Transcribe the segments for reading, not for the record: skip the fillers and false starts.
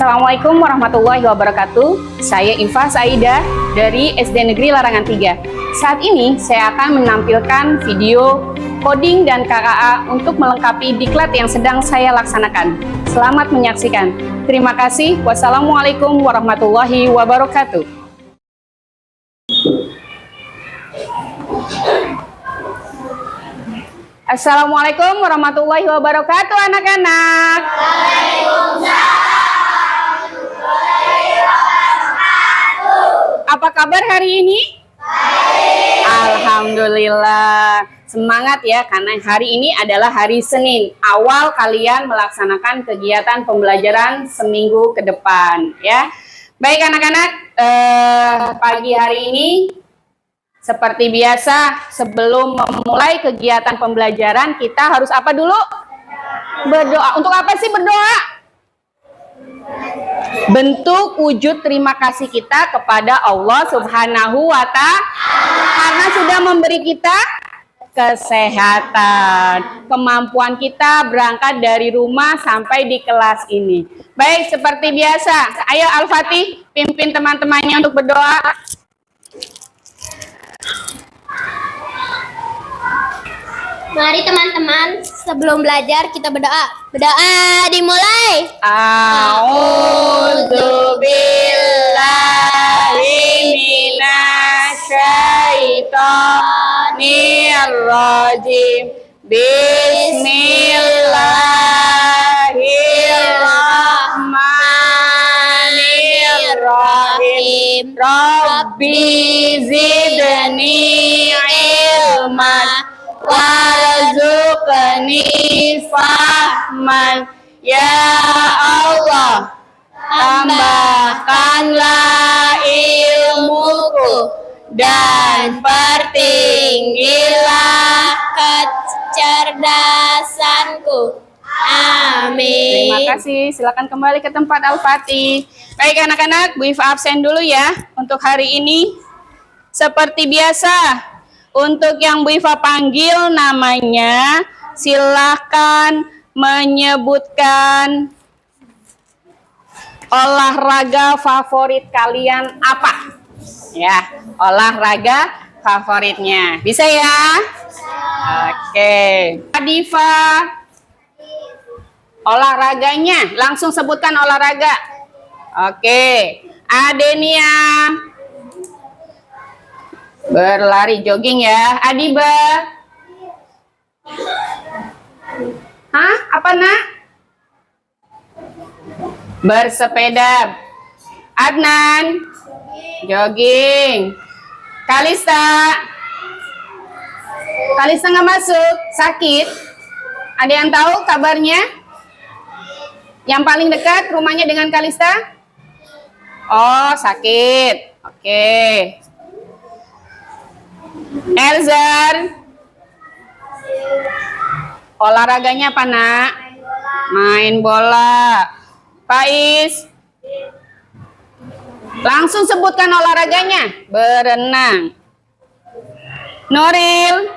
Assalamualaikum warahmatullahi wabarakatuh. Saya Iva Saida dari SD Negeri Larangan 3. Saat ini saya akan menampilkan video coding dan KKA untuk melengkapi diklat yang sedang saya laksanakan. Selamat menyaksikan. Terima kasih. Wassalamualaikum warahmatullahi wabarakatuh. Assalamualaikum warahmatullahi wabarakatuh, anak-anak. Apa kabar hari ini? Baik. Alhamdulillah. Semangat ya, karena hari ini adalah hari Senin. Awal kalian melaksanakan kegiatan pembelajaran seminggu ke depan ya. Baik anak-anak, pagi hari ini seperti biasa sebelum memulai kegiatan pembelajaran kita harus apa dulu? Berdoa. Untuk apa sih berdoa? Bentuk wujud terima kasih kita kepada Allah Subhanahu wa Ta'ala karena sudah memberi kita kesehatan, kemampuan kita berangkat dari rumah sampai di kelas ini. Baik, seperti biasa, ayo Al-Fatih pimpin teman-temannya untuk berdoa. Mari teman-teman, sebelum belajar kita berdoa. Berdoa dimulai. A'udzubillahi minasyaitonirrajim. Bismillahirrahmanirrahim. Rabbi zidni ilman warzuqni fahman. Ya Allah, tambahkanlah ilmuku dan pertinggilah kecerdasanku. Amin. Terima kasih. Silakan kembali ke tempat Al-Fatih. Baik anak-anak, Bu Iva absen dulu ya untuk hari ini. Seperti biasa, untuk yang Bu Iva panggil namanya, silahkan menyebutkan olahraga favorit kalian apa? Ya, olahraga favoritnya. Bisa ya? Oke. Adifa, olahraganya, langsung sebutkan olahraga. Oke. Adenia, berlari jogging ya. Adiba, hah? Apa nak? Bersepeda. Adnan, jogging. Kalista, Kalista nggak masuk, sakit. Ada yang tahu kabarnya? Yang paling dekat rumahnya dengan Kalista? Oh, sakit. Oke. Elzar, olahraganya apa nak? Main bola. Faiz, langsung sebutkan olahraganya. Berenang. Noril,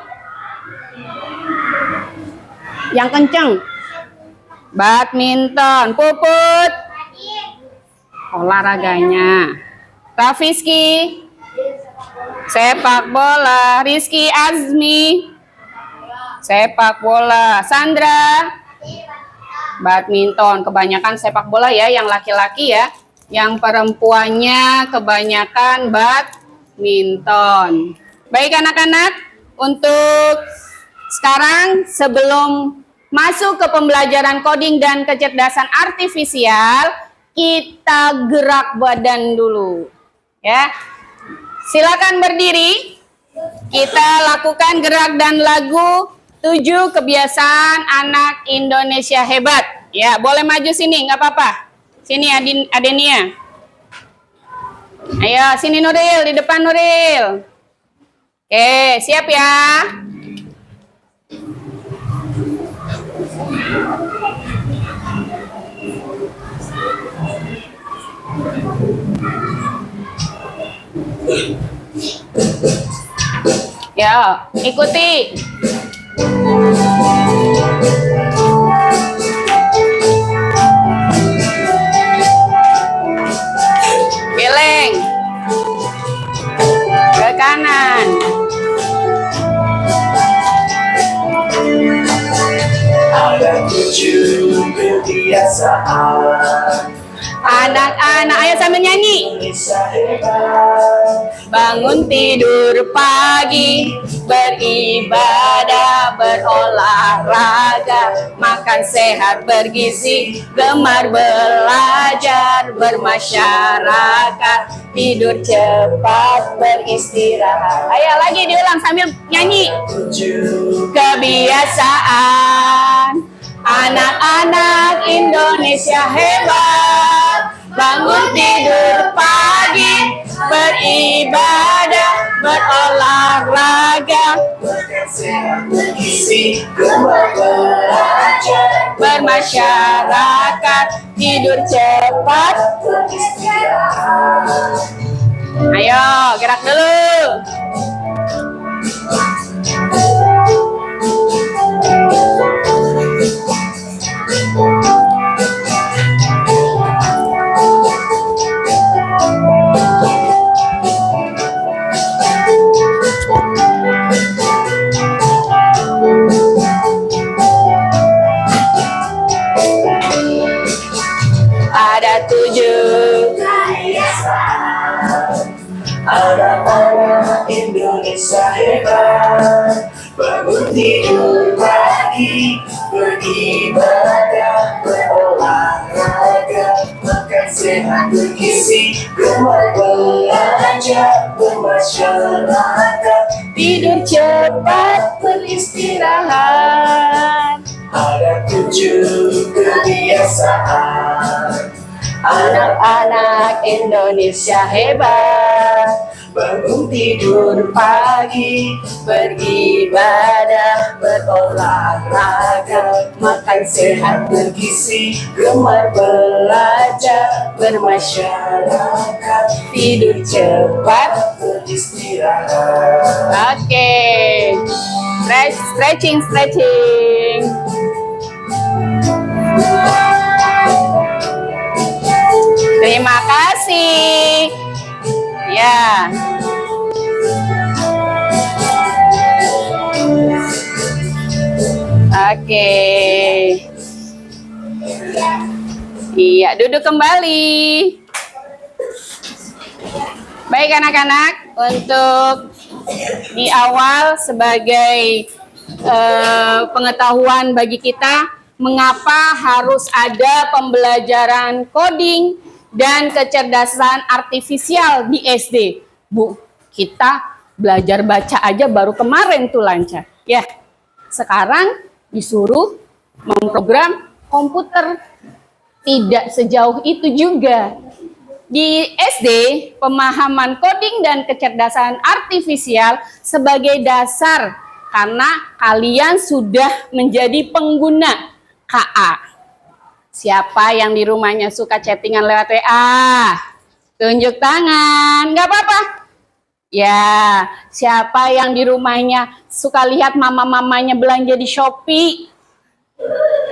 yang kenceng. Badminton. Puput, olahraganya. Rafizki, sepak bola. Rizky Azmi, sepak bola. Sandra, badminton. Kebanyakan sepak bola ya yang laki-laki ya. Yang perempuannya kebanyakan badminton. Baik anak-anak, untuk sekarang sebelum masuk ke pembelajaran coding dan kecerdasan artifisial, kita gerak badan dulu ya. Silakan berdiri. Kita lakukan gerak dan lagu 7 kebiasaan anak Indonesia hebat. Ya, boleh maju sini, nggak apa-apa. Sini Adenia. Ayo, sini Nuril, di depan Nuril. Oke, siap ya. Ya, ikuti. kanan. Ada 7 kebiasaan Anak-anak, ayo sambil nyanyi. Indonesia hebat. Bangun tidur pagi, beribadah, berolahraga, makan sehat bergizi, gemar belajar, bermasyarakat, tidur cepat, beristirahat. Ayo lagi diulang sambil nyanyi. 7 Kebiasaan anak-anak Indonesia hebat. Bangun tidur pagi, beribadah, berolahraga, makan sehat bergizi, gemar belajar, bermasyarakat, tidur cepat. beristirahat. Ayo, gerak dulu. Ada 7 Anak-anak Indonesia hebat. Bangun tidur pagi, beribadah, berolahraga, makan sehat bergizi, gemar belajar, bermasyarakat, tidur cepat, beristirahat. ada 7 kebiasaan. Anak-anak Indonesia hebat. Bangun tidur Pagi beribadah, berolahraga, makan sehat bergizi, gemar belajar, bermasyarakat, tidur cepat. beristirahat. Oke, stretching. Terima kasih. Ya. Oke. Iya, duduk kembali. Baik anak-anak, untuk di awal sebagai pengetahuan bagi kita, mengapa harus ada pembelajaran coding dan kecerdasan artifisial di SD. Bu, kita belajar baca aja baru kemarin tuh lancar. Ya, sekarang disuruh memprogram komputer. Tidak sejauh itu juga. Di SD, pemahaman coding dan kecerdasan artifisial sebagai dasar karena kalian sudah menjadi pengguna KA. Siapa yang di rumahnya suka chattingan lewat WA? Tunjuk tangan, nggak apa-apa. Ya, siapa yang di rumahnya suka lihat mama-mamanya belanja di Shopee?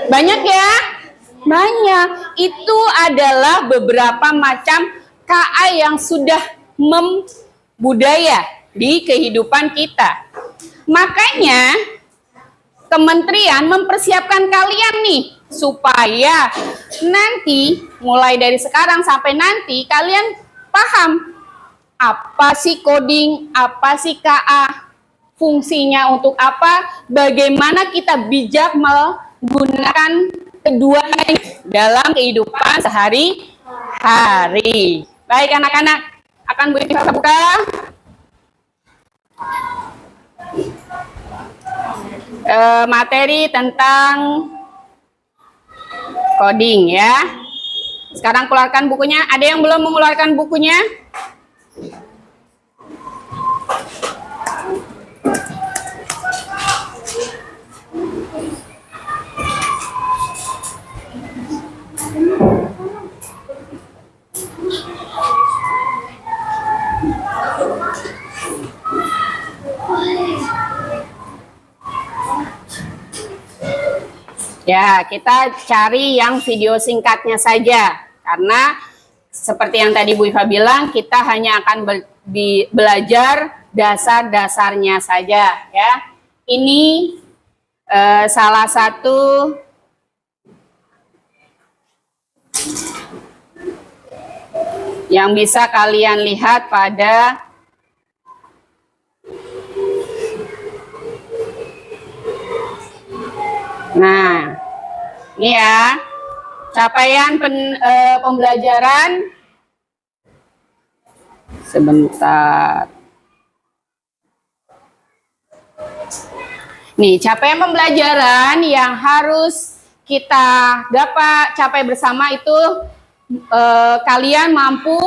Banyak ya? Banyak. Itu adalah beberapa macam KA yang sudah membudaya di kehidupan kita. Makanya kementerian mempersiapkan kalian nih supaya nanti mulai dari sekarang sampai nanti kalian paham apa sih coding, apa sih KA, fungsinya untuk apa, bagaimana kita bijak menggunakan keduanya dalam kehidupan sehari-hari. Baik anak-anak, akan Bu Ivi buka. Materi tentang coding ya. Sekarang keluarkan bukunya. Ada yang belum mengeluarkan bukunya? Ya, kita cari yang video singkatnya saja. Karena seperti yang tadi Bu Iva bilang, kita hanya akan belajar dasar-dasarnya saja ya. Ini salah satu yang bisa kalian lihat pada ini ya, capaian pembelajaran. Sebentar. Nih, capaian pembelajaran yang harus kita dapat capai bersama itu kalian mampu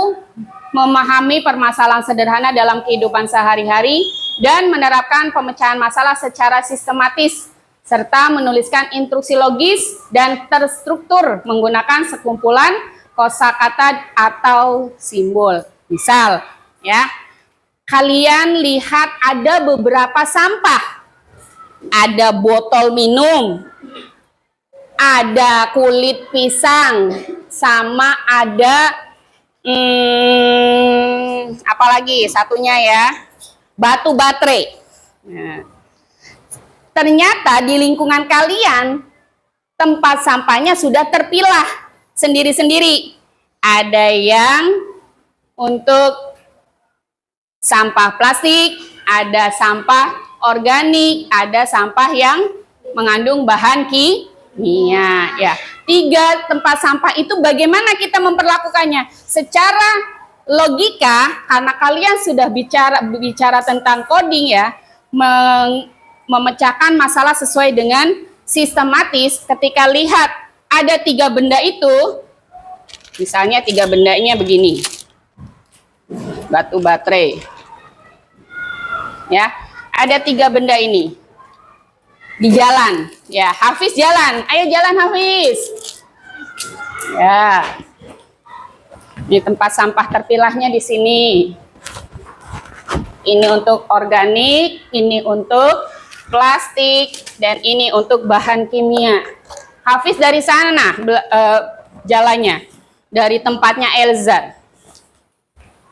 memahami permasalahan sederhana dalam kehidupan sehari-hari dan menerapkan pemecahan masalah secara sistematis serta menuliskan instruksi logis dan terstruktur menggunakan sekumpulan kosakata atau simbol. Misal, ya, kalian lihat ada beberapa sampah. Ada botol minum, ada kulit pisang, sama ada apalagi satunya ya, batu baterai. Nah, ternyata di lingkungan kalian tempat sampahnya sudah terpilah sendiri-sendiri. Ada yang untuk sampah plastik, ada sampah organik, ada sampah yang mengandung bahan kimia ya. 3 tempat sampah itu bagaimana kita memperlakukannya? Secara logika, karena kalian sudah bicara tentang coding ya, memecahkan masalah sesuai dengan sistematis. Ketika lihat ada 3 benda itu, misalnya 3 bendanya begini, batu baterai ya, ada 3 benda ini di jalan ya. Hafiz jalan, ayo jalan Hafiz ya. Ini tempat sampah terpilahnya di sini. Ini untuk organik, ini untuk plastik, dan ini untuk bahan kimia. Hafiz dari sana jalannya, dari tempatnya Elza.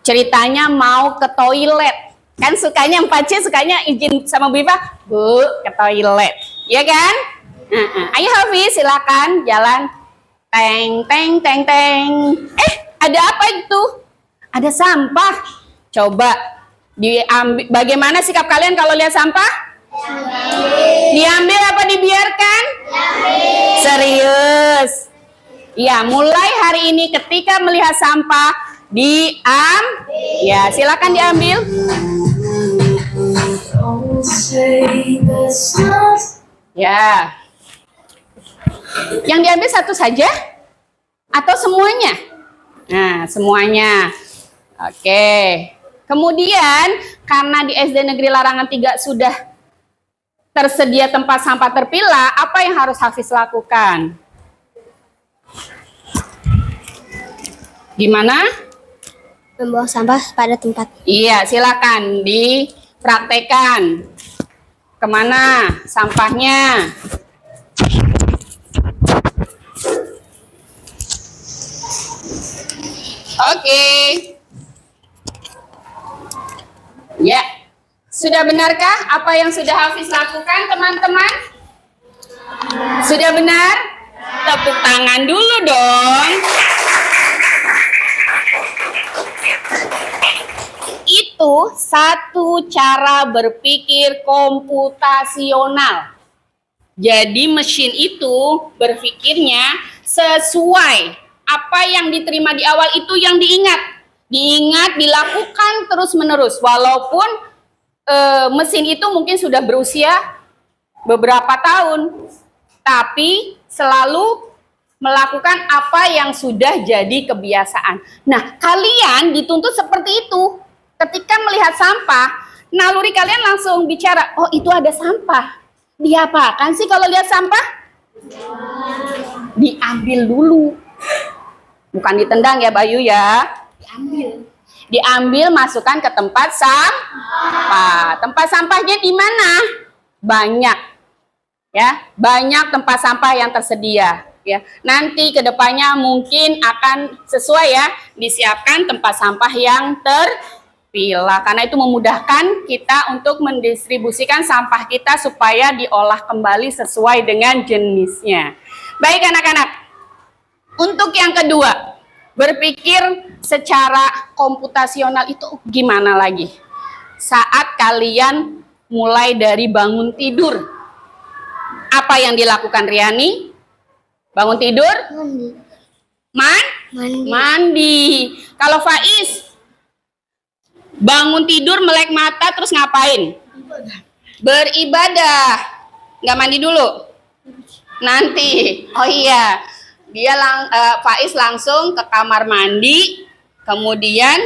Ceritanya mau ke toilet. Kan sukanya 4C, sukanya izin sama Bu Iva, Bu, ke toilet. Ya kan? Ayo Hafiz, silakan jalan. Teng, teng, teng, teng. Ada apa itu? Ada sampah. Coba diambil. Bagaimana sikap kalian kalau lihat sampah? Diambil apa dibiarkan? Serius. Ya, mulai hari ini ketika melihat sampah, ya, silakan diambil. Ya. Yang diambil satu saja atau semuanya? Nah, semuanya. Oke. Kemudian karena di SD Negeri Larangan 3 sudah tersedia tempat sampah terpilah, apa yang harus Hafiz lakukan? Gimana? Membuang sampah pada tempat. Iya, silakan dipraktekan. Kemana sampahnya? Oke. Ya, sudah benarkah apa yang sudah Hafiz lakukan, teman-teman? Sudah benar? Tepuk tangan dulu dong. Itu satu cara berpikir komputasional. Jadi mesin itu berpikirnya sesuai apa yang diterima di awal itu yang diingat. Diingat, dilakukan terus-menerus. Walaupun mesin itu mungkin sudah berusia beberapa tahun. Tapi selalu melakukan apa yang sudah jadi kebiasaan. Nah, kalian dituntut seperti itu. Ketika melihat sampah, naluri kalian langsung bicara, oh itu ada sampah. Diapakan sih kalau lihat sampah? Diambil dulu. Bukan ditendang ya Bayu ya. Diambil. Diambil, masukkan ke tempat sampah. Tempat sampahnya di mana? Banyak. Ya, banyak tempat sampah yang tersedia. Ya, nanti kedepannya mungkin akan sesuai ya, disiapkan tempat sampah yang pilah, karena itu memudahkan kita untuk mendistribusikan sampah kita supaya diolah kembali sesuai dengan jenisnya. Baik anak-anak, untuk yang kedua, berpikir secara komputasional itu gimana lagi? Saat kalian mulai dari bangun tidur, apa yang dilakukan Riani? Bangun tidur? Mandi. Mandi. Kalau Faiz? Bangun tidur, melek mata, terus ngapain? Beribadah. Nggak mandi dulu? Nanti. Oh iya. Faiz langsung ke kamar mandi, kemudian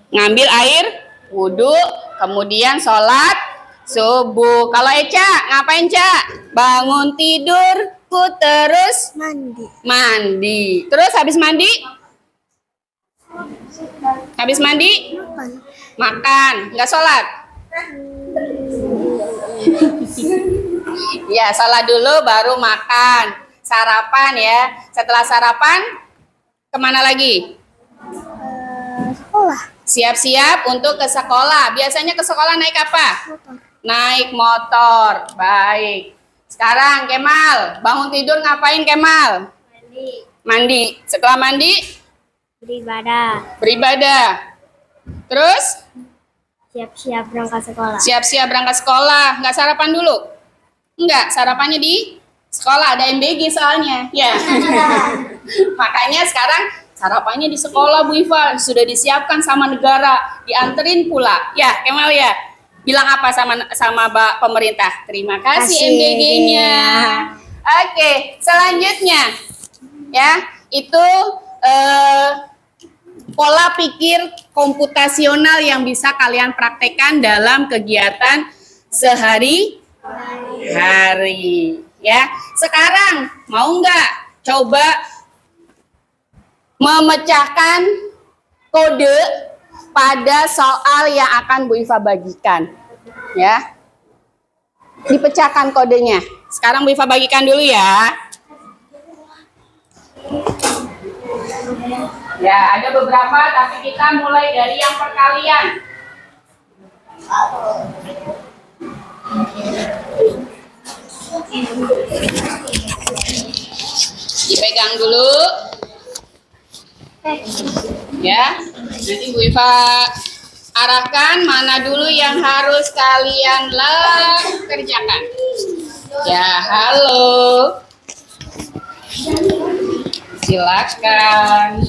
ngambil air wudhu, kemudian sholat subuh. Kalau Eca, ngapain, Ca? Bangun tidur, terus mandi. Terus habis mandi? Habis mandi? Makan. Nggak sholat? Ya, sholat dulu baru makan. Sarapan ya. Setelah sarapan, kemana lagi? Sekolah. Siap-siap untuk ke sekolah. Biasanya ke sekolah naik apa? Naik motor. Baik. Sekarang Kemal, bangun tidur ngapain Kemal? Mandi. Setelah mandi? Beribadah. Terus? Siap-siap berangkat sekolah. Siap-siap berangkat sekolah. Nggak sarapan dulu? Enggak, sarapannya di sekolah. Ada MBG soalnya. Ya. Makanya sekarang sarapannya di sekolah, Bu Iva. Sudah disiapkan sama negara. Dianterin pula. Ya, Kemal ya. Bilang apa sama pemerintah? Terima kasih MBG-nya. Oke, selanjutnya. Ya, itu pola pikir komputasional yang bisa kalian praktekkan dalam kegiatan sehari-hari. Ya, sekarang mau nggak coba memecahkan kode pada soal yang akan Bu Iva bagikan? Ya, dipecahkan kodenya. Sekarang Bu Iva bagikan dulu ya. Ya, ada beberapa, tapi kita mulai dari yang perkalian. Dipegang dulu. Ya, nanti Bu Iva arahkan mana dulu yang harus kalian kerjakan. Ya, halo. Silakan.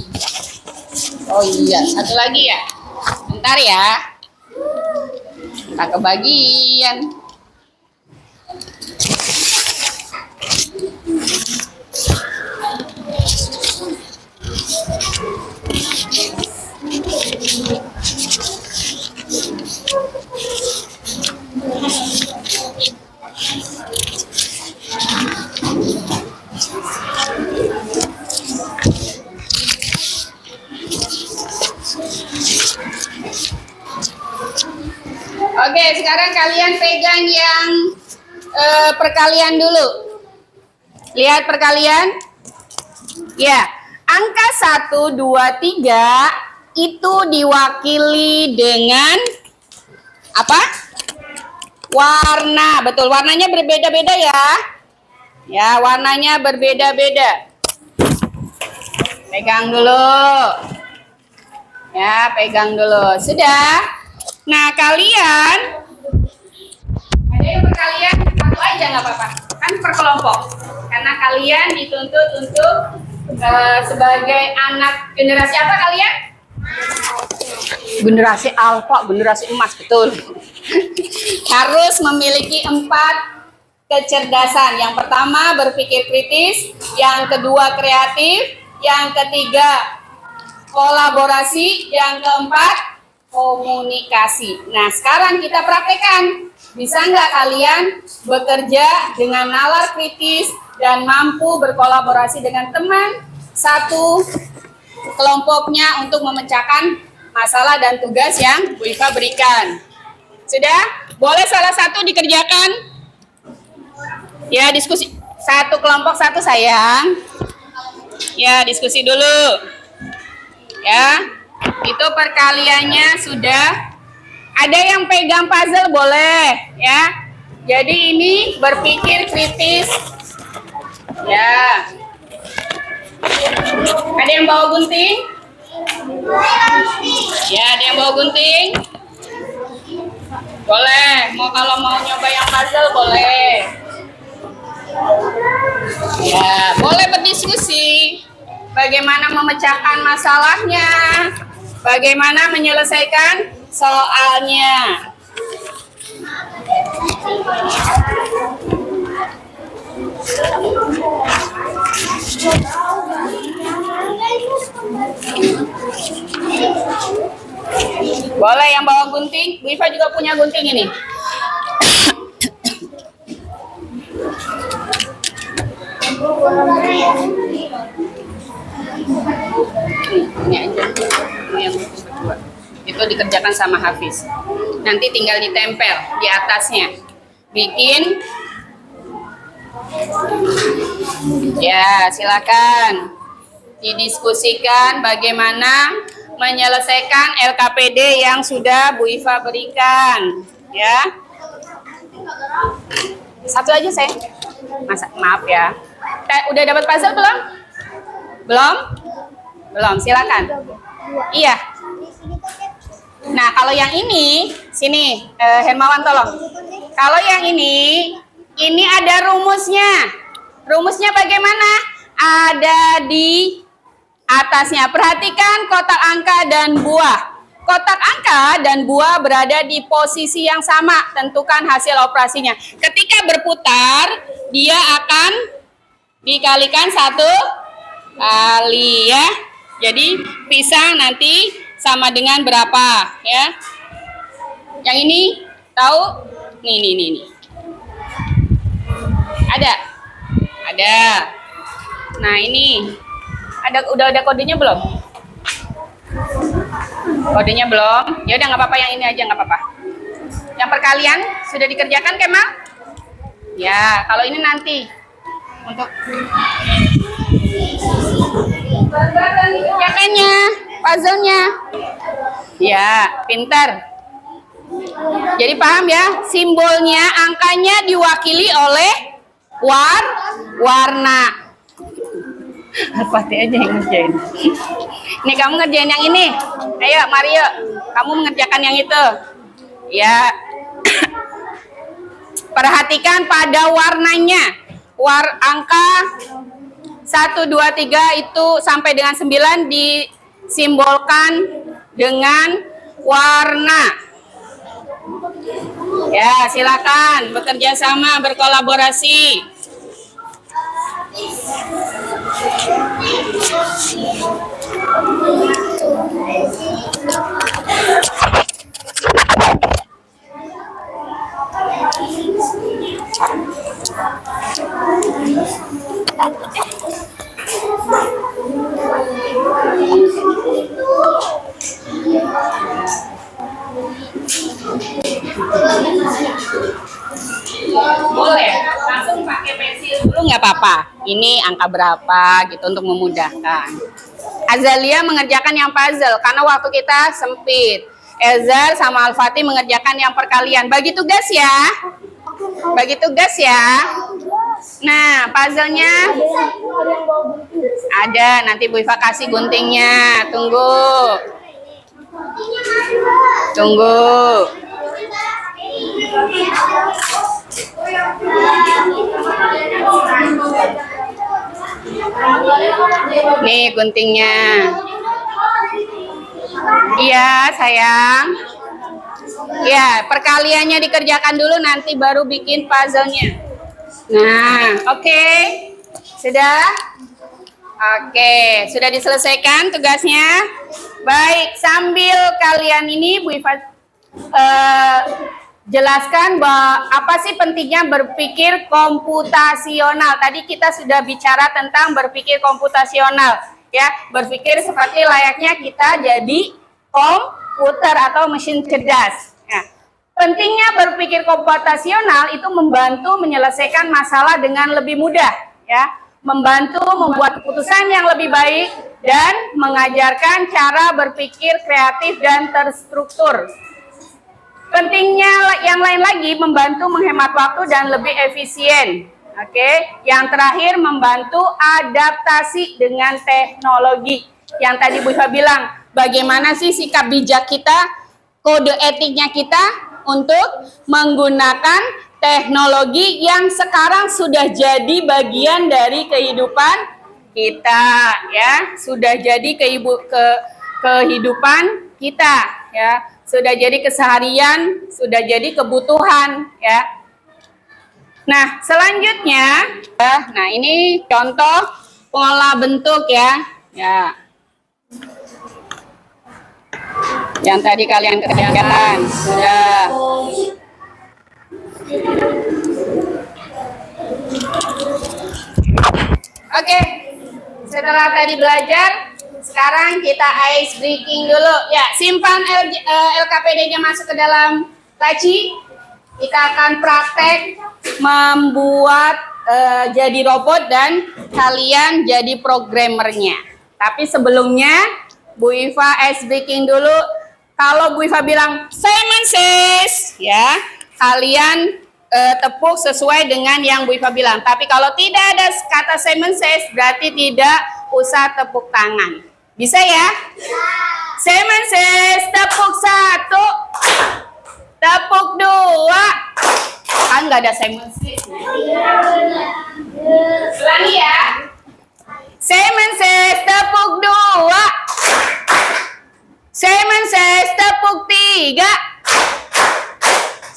Oh iya, satu lagi ya. Bentar ya. Tak kebagian. Oke, sekarang kalian pegang yang perkalian dulu. Lihat perkalian. Ya, angka 1, 2, 3 itu diwakili dengan apa? Warna. Betul, warnanya berbeda-beda ya. Ya, warnanya berbeda-beda. Pegang dulu. Ya, pegang dulu. Sudah? Nah, kalian ada yang perkalian satu aja nggak apa-apa, kan per kelompok. Karena kalian dituntut untuk sebagai anak generasi apa kalian? Generasi alfa, generasi emas, betul. Harus memiliki 4 kecerdasan. Yang pertama berpikir kritis, yang kedua kreatif, yang ketiga kolaborasi, yang keempat komunikasi. Nah, sekarang kita praktekkan. Bisa nggak kalian bekerja dengan nalar kritis dan mampu berkolaborasi dengan teman satu kelompoknya untuk memecahkan masalah dan tugas yang Bu Iva berikan? Sudah? Boleh salah satu dikerjakan? Ya, diskusi. Satu kelompok satu, sayang. Ya, diskusi dulu. Ya. Itu perkaliannya sudah. Ada yang pegang puzzle boleh ya. Jadi ini berpikir kritis. Ya. Ada yang bawa gunting? Ya, ada yang bawa gunting? Boleh. Kalau mau nyoba yang puzzle boleh. Ya, boleh berdiskusi. Bagaimana memecahkan masalahnya? Bagaimana menyelesaikan soalnya? Boleh yang bawa gunting? Bu Iva juga punya gunting ini. Ini aja. Ini yang kedua. Itu dikerjakan sama Hafiz. Nanti tinggal ditempel di atasnya. Bikin. Ya, silakan. Didiskusikan bagaimana menyelesaikan LKPD yang sudah Bu Iva berikan. Ya. Satu aja, sayang. Maaf ya. Udah dapat puzzle belum? Belum? Belum, silakan. Iya. Nah, kalau yang ini, sini, Hermawan tolong. Kalau yang ini ada rumusnya. Rumusnya bagaimana? Ada di atasnya. Perhatikan kotak angka dan buah. Kotak angka dan buah berada di posisi yang sama. Tentukan hasil operasinya. Ketika berputar, dia akan dikalikan 1 kali ya. Jadi pisang nanti sama dengan berapa ya? Yang ini tahu? Nih. Ada? Ada. Nah, ini udah ada kodenya belum? Kodenya belum? Ya udah nggak apa-apa, yang ini aja nggak apa-apa. Yang perkalian sudah dikerjakan, Kemal? Ya, kalau ini nanti untuk kerjakannya, puzzle-nya. Ya, pintar. Jadi paham ya, simbolnya, angkanya diwakili oleh warna. Al-Fatih aja yang ngerjain. Nih, kamu ngerjain yang ini. Ayo, Mario, kamu mengerjakan yang itu. Ya. Perhatikan pada warnanya. Angka 1, 2, 3 itu sampai dengan 9 disimbolkan dengan warna. Ya, silakan bekerja sama, berkolaborasi. Boleh, langsung pakai pensil dulu nggak apa-apa. Ini angka berapa gitu untuk memudahkan. Azalia mengerjakan yang puzzle karena waktu kita sempit. Elzar sama Al-Fatih mengerjakan yang perkalian. Bagi tugas ya. Bagi tugas ya. Nah, puzzle-nya ada. Nanti Bu Iva kasih guntingnya. Tunggu. Nih guntingnya. Iya sayang. Ya, perkaliannya dikerjakan dulu, nanti baru bikin puzzle-nya. Nah, oke. Sudah? Oke, sudah diselesaikan tugasnya. Baik, sambil kalian ini Bu Iva jelaskan bahwa apa sih pentingnya berpikir komputasional. Tadi kita sudah bicara tentang berpikir komputasional, ya. Berpikir seperti layaknya kita jadi komputer atau mesin cerdas. Ya. Pentingnya berpikir komputasional itu membantu menyelesaikan masalah dengan lebih mudah, ya. Membantu membuat keputusan yang lebih baik dan mengajarkan cara berpikir kreatif dan terstruktur. Pentingnya yang lain lagi, membantu menghemat waktu dan lebih efisien. Oke, yang terakhir membantu adaptasi dengan teknologi. Yang tadi Bu Iva bilang, bagaimana sih sikap bijak kita, kode etiknya kita untuk menggunakan teknologi yang sekarang sudah jadi bagian dari kehidupan kita, ya, sudah jadi kehidupan kita, ya, sudah jadi keseharian, sudah jadi kebutuhan, ya. Nah, selanjutnya, nah ini contoh pola bentuk ya, ya. Yang tadi kalian kerjakan sudah. Oke, setelah tadi belajar, sekarang kita ice breaking dulu. Ya, simpan LKPD-nya masuk ke dalam laci. Kita akan praktek membuat jadi robot dan kalian jadi programmernya. Tapi sebelumnya, Bu Iva ice breaking dulu. Kalau Bu Iva bilang Simon says, ya, kalian tepuk sesuai dengan yang Bu Iva bilang. Tapi kalau tidak ada kata Simon says, berarti tidak usah tepuk tangan. Bisa ya? Simon says, tepuk 1, tepuk 2. Kan nggak ada Simon says. Ulangi ya. Simon says, tepuk 2. Simon says, tepuk 3.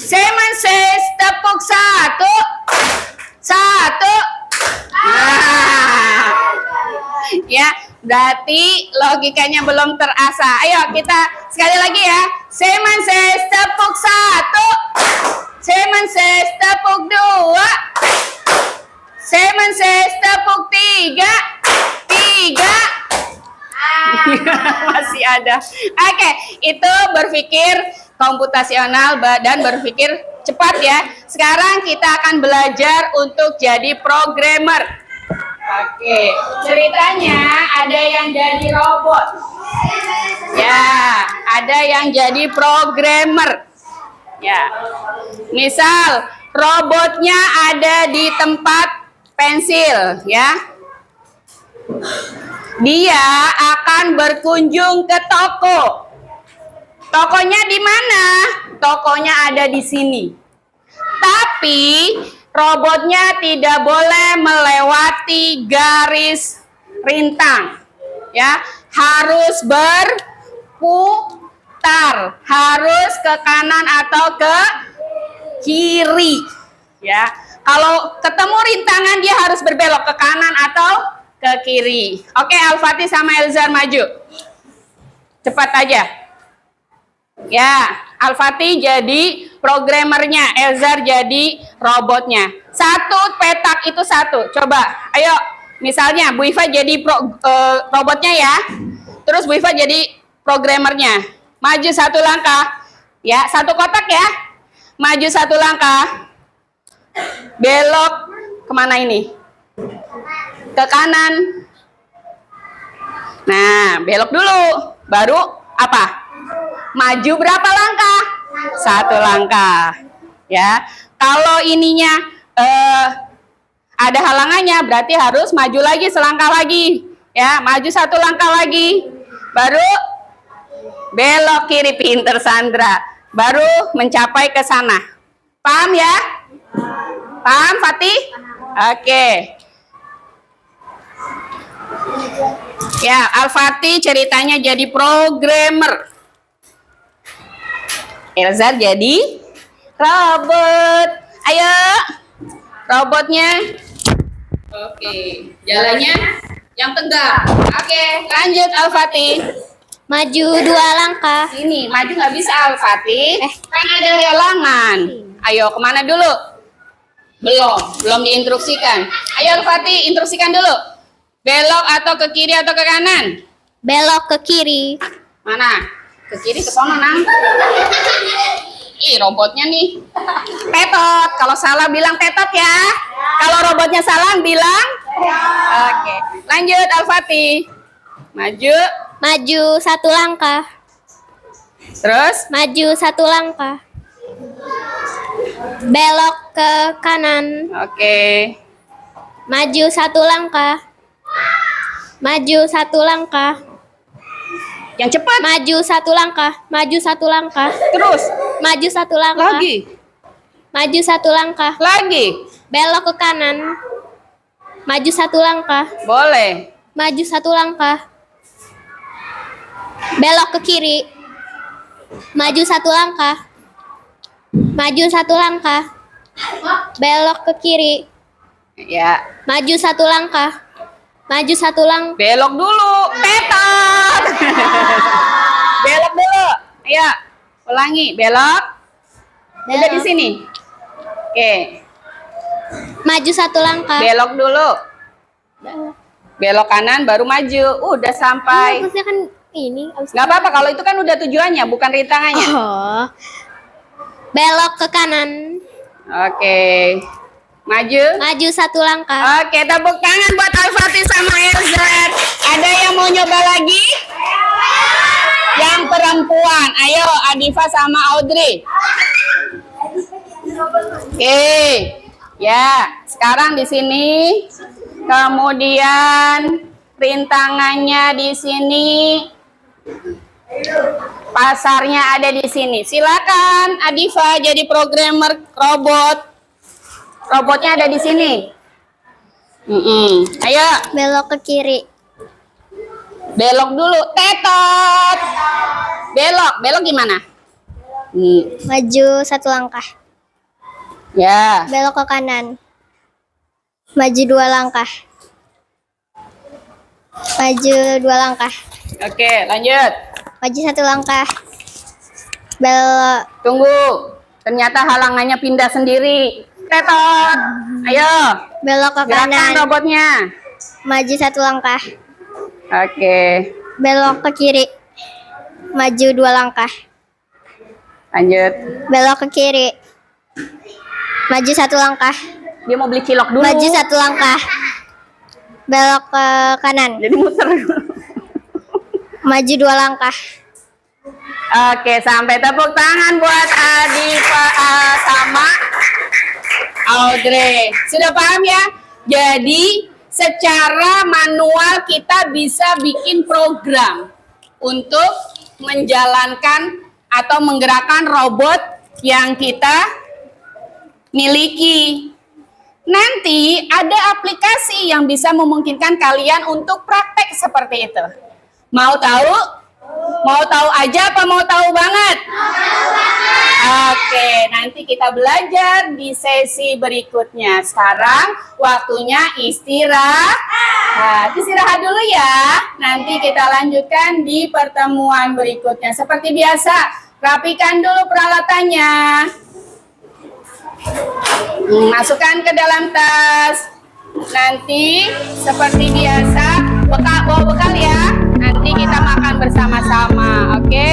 Simon says, tepuk 1. Nah, ya, berarti logikanya belum terasa. Ayo kita sekali lagi ya. Simon says, tepuk 1. Simon says, tepuk 2. Simon says, tepuk 3. Masih ada. Oke, itu berpikir komputasional dan berpikir cepat ya. Sekarang kita akan belajar untuk jadi programmer. Oke, ceritanya ada yang jadi robot. Ya, ada yang jadi programmer. Ya. Misal robotnya ada di tempat pensil, ya. Dia akan berkunjung ke toko. Tokonya di mana? Tokonya ada di sini. Tapi robotnya tidak boleh melewati garis rintang. Ya, harus berputar, harus ke kanan atau ke kiri. Ya, kalau ketemu rintangan dia harus berbelok ke kanan atau ke kiri. Oke, Al-Fatih sama Elzar maju. Cepat aja. Ya, Al-Fatih jadi programmernya, Elzar jadi robotnya. Satu petak itu satu. Coba, ayo. Misalnya Bu Iva jadi robotnya ya. Terus Bu Iva jadi programmernya. Maju satu langkah. Ya, satu kotak ya. Maju satu langkah. Belok kemana ini? Ke kanan. Nah, belok dulu. Baru apa? Maju berapa langkah? Satu langkah. Ya. Kalau ininya ada halangannya, berarti harus maju lagi selangkah lagi. Ya, maju satu langkah lagi. Baru belok kiri, pinter Sandra. Baru mencapai ke sana. Paham ya? Paham, Fatih? Oke. Ya, Al-Fatih ceritanya jadi programmer. Elzar jadi robot. Ayo, robotnya. Oke, jalannya yang tegak. Oke, lanjut Al-Fatih. Maju 2 langkah. Sini, maju nggak bisa Al-Fatih. Kan ada halangan. Ayo, kemana dulu? Belum diinstruksikan. Ayo Al-Fatih, instruksikan dulu. Belok atau ke kiri atau ke kanan? Belok ke kiri. Mana? Ke kiri, ke sono, Nang. Ih, robotnya nih. Tetot. Kalau salah bilang tetot ya. Kalau robotnya salah bilang. Oke. Lanjut Al-Fatih. Maju. Maju 1 langkah. Terus. Maju 1 langkah. Belok ke kanan. Oke. Maju 1 langkah. Maju 1 langkah. Yang cepat. Maju 1 langkah. Maju 1 langkah. Terus. Maju 1 langkah. Lagi. Maju 1 langkah. Lagi. Belok ke kanan. Maju 1 langkah. Boleh. Maju 1 langkah. Belok ke kiri. Maju 1 langkah. Maju 1 langkah. Belok ke kiri. Ya. Maju 1 langkah. Maju 1 langkah. Belok dulu. Tetot. Belok dulu. Ayo. Ulangi. Belok. Udah di sini. Oke. Maju 1 langkah. Belok dulu. Belok kanan baru maju. Udah sampai. Maksudnya kan ini. Nggak apa-apa kalau itu kan udah tujuannya, bukan rintangannya. Oh. Belok ke kanan. Oke. Maju. Maju 1 langkah. Oke, tepuk tangan buat Al-Fatih sama Elzrat. Ada yang mau nyoba lagi? Yang perempuan. Ayo, Adifa sama Audrey. Oke. Ya, sekarang di sini. Kemudian rintangannya di sini. Pasarnya ada di sini. Silakan Adifa jadi programmer robot. Robotnya ada di sini. Ayo. Belok ke kiri. Belok dulu. Tetot. Belok. Belok gimana? Maju 1 langkah. Ya. Belok ke kanan. Maju 2 langkah. Maju 2 langkah. Oke, lanjut. Maju 1 langkah. Belok. Tunggu. Ternyata halangannya pindah sendiri. Tetot. Ayo. Belok ke Gerakan kanan. robotnya. Maju 1 langkah. Oke. Belok ke kiri. Maju 2 langkah. Lanjut. Belok ke kiri. Maju 1 langkah. Dia mau beli cilok dulu. Maju 1 langkah. Belok ke kanan. Jadi muter. Maju 2 langkah. Oke, sampai tepuk tangan buat Adifa sama Audrey. Sudah paham ya? Jadi secara manual kita bisa bikin program untuk menjalankan atau menggerakkan robot yang kita miliki. Nanti ada aplikasi yang bisa memungkinkan kalian untuk praktek seperti itu. Mau tahu? Mau tahu aja apa mau tahu banget? Oke, nanti kita belajar di sesi berikutnya. Sekarang waktunya istirahat. Istirahat dulu ya. Nanti kita lanjutkan di pertemuan berikutnya. Seperti biasa, rapikan dulu peralatannya. Masukkan ke dalam tas. Nanti seperti biasa bawa bekal ya. Nanti kita makan bersama-sama, oke?